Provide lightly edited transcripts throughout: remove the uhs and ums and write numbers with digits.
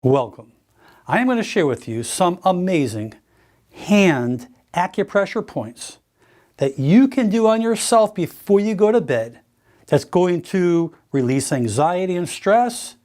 Welcome. I am going to share with you some amazing hand acupressure points that you can do on yourself before you go to bed that's going to release anxiety and stress,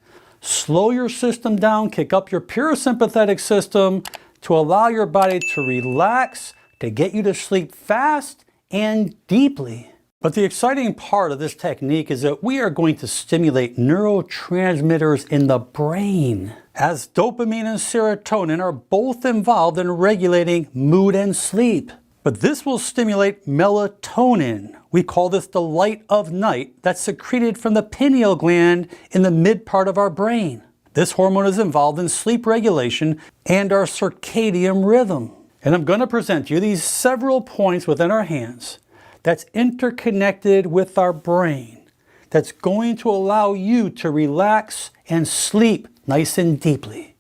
slow your system down, kick up your parasympathetic system to allow your body to relax, to get you to sleep fast and deeply. But the exciting part of this technique is that we are going to stimulate neurotransmitters in the brain, as dopamine and serotonin are both involved in regulating mood and sleep. But this will stimulate melatonin. We call this the light of night that's secreted from the pineal gland in the mid part of our brain. This hormone is involved in sleep regulation and our circadian rhythm. And I'm going to present you these several points within our hands that's interconnected with our brain, that's going to allow you to relax and sleep nice and deeply.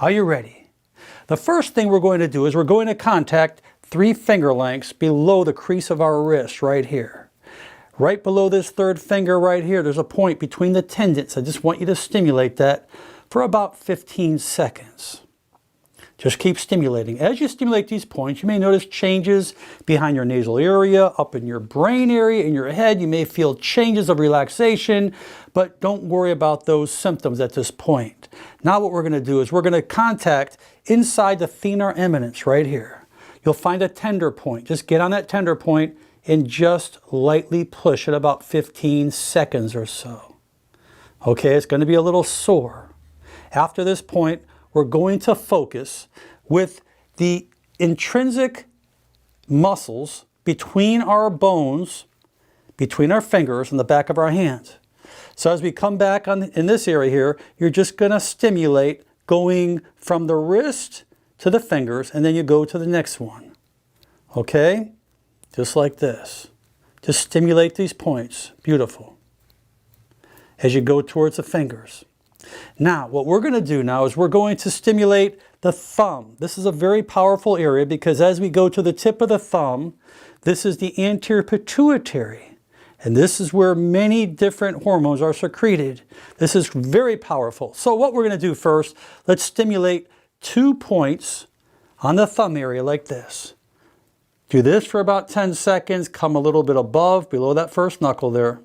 Are you ready? The first thing we're going to do is we're going to contact 3 finger lengths below the crease of our wrist right here. Right below this third finger right here, there's a point between the tendons. I just want you to stimulate that for about 15 seconds. Just keep stimulating. As you stimulate these points, you may notice changes behind your nasal area, up in your brain area, in your head. You may feel changes of relaxation, but don't worry about those symptoms at this point. Now what we're going to do is we're going to contact inside the thenar eminence right here. You'll find a tender point. Just get on that tender point and just lightly push it about 15 seconds or so. Okay, it's going to be a little sore. After this point, we're going to focus with the intrinsic muscles between our bones, between our fingers and the back of our hands. So as we come back in this area here, you're just going to stimulate going from the wrist to the fingers, and then you go to the next one. Okay? Just like this. Just stimulate these points. Beautiful. As you go towards the fingers. Now, what we're going to do now is we're going to stimulate the thumb. This is a very powerful area because as we go to the tip of the thumb, this is the anterior pituitary. And this is where many different hormones are secreted. This is very powerful. So what we're going to do first, let's stimulate 2 points on the thumb area like this. Do this for about 10 seconds. Come a little bit above, below that first knuckle there.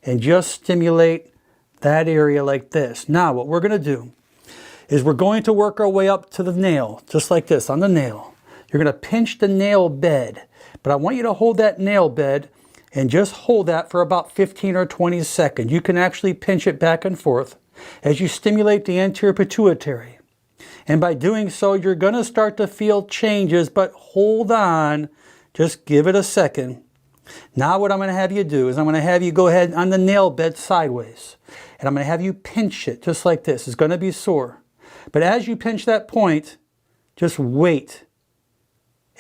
And just stimulate that area like this. Now what we're going to do is we're going to work our way up to the nail, just like this, on the nail. You're going to pinch the nail bed, but I want you to hold that nail bed and just hold that for about 15 or 20 seconds. You can actually pinch it back and forth as you stimulate the anterior pituitary. And by doing so, you're going to start to feel changes, but hold on, just give it a second. Now what I'm going to have you do is I'm going to have you go ahead on the nail bed sideways. And I'm going to have you pinch it just like this. It's going to be sore. But as you pinch that point, just wait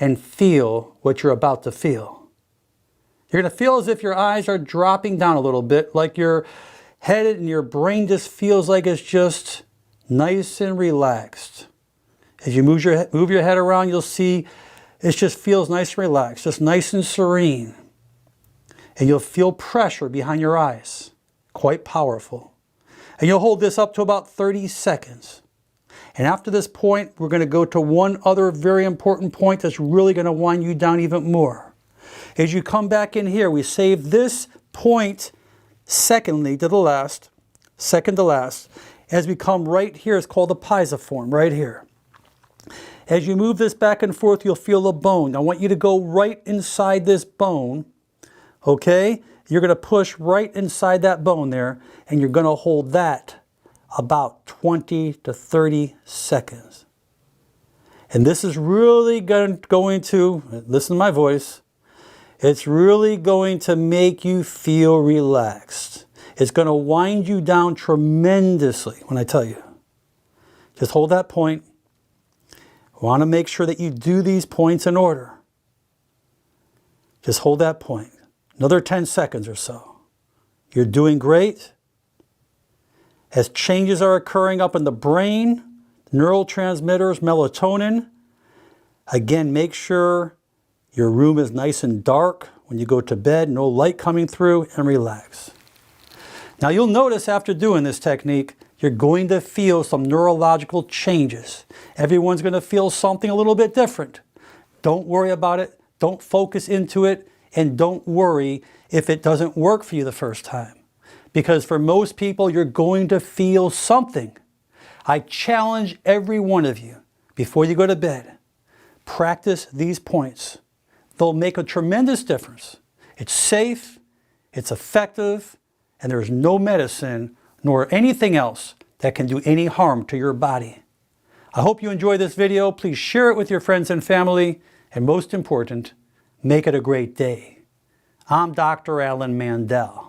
and feel what you're about to feel. You're going to feel as if your eyes are dropping down a little bit, like your head and your brain just feels like it's just nice and relaxed. As you move your head around, you'll see it just feels nice and relaxed, just nice and serene. And you'll feel pressure behind your eyes. Quite powerful. And you'll hold this up to about 30 seconds. And after this point, we're going to go to one other very important point that's really going to wind you down even more. As you come back in here, we save this point second to last. As we come right here, it's called the pisiform, right here. As you move this back and forth, you'll feel a bone. I want you to go right inside this bone, okay? You're going to push right inside that bone there, and you're going to hold that about 20 to 30 seconds. And this is really going to, listen to my voice, it's really going to make you feel relaxed. It's going to wind you down tremendously when I tell you. Just hold that point. I want to make sure that you do these points in order. Just hold that point. Another 10 seconds or so. You're doing great. As changes are occurring up in the brain, neurotransmitters, melatonin, again, make sure your room is nice and dark when you go to bed, no light coming through, and relax. Now you'll notice after doing this technique You're going to feel some neurological changes. Everyone's going to feel something a little bit different. Don't worry about it. Don't focus into it. And don't worry if it doesn't work for you the first time. Because for most people, you're going to feel something. I challenge every one of you, before you go to bed, practice these points. They'll make a tremendous difference. It's safe, it's effective, and there's no medicine nor anything else that can do any harm to your body. I hope you enjoyed this video. Please share it with your friends and family. And most important, make it a great day. I'm Dr. Alan Mandel.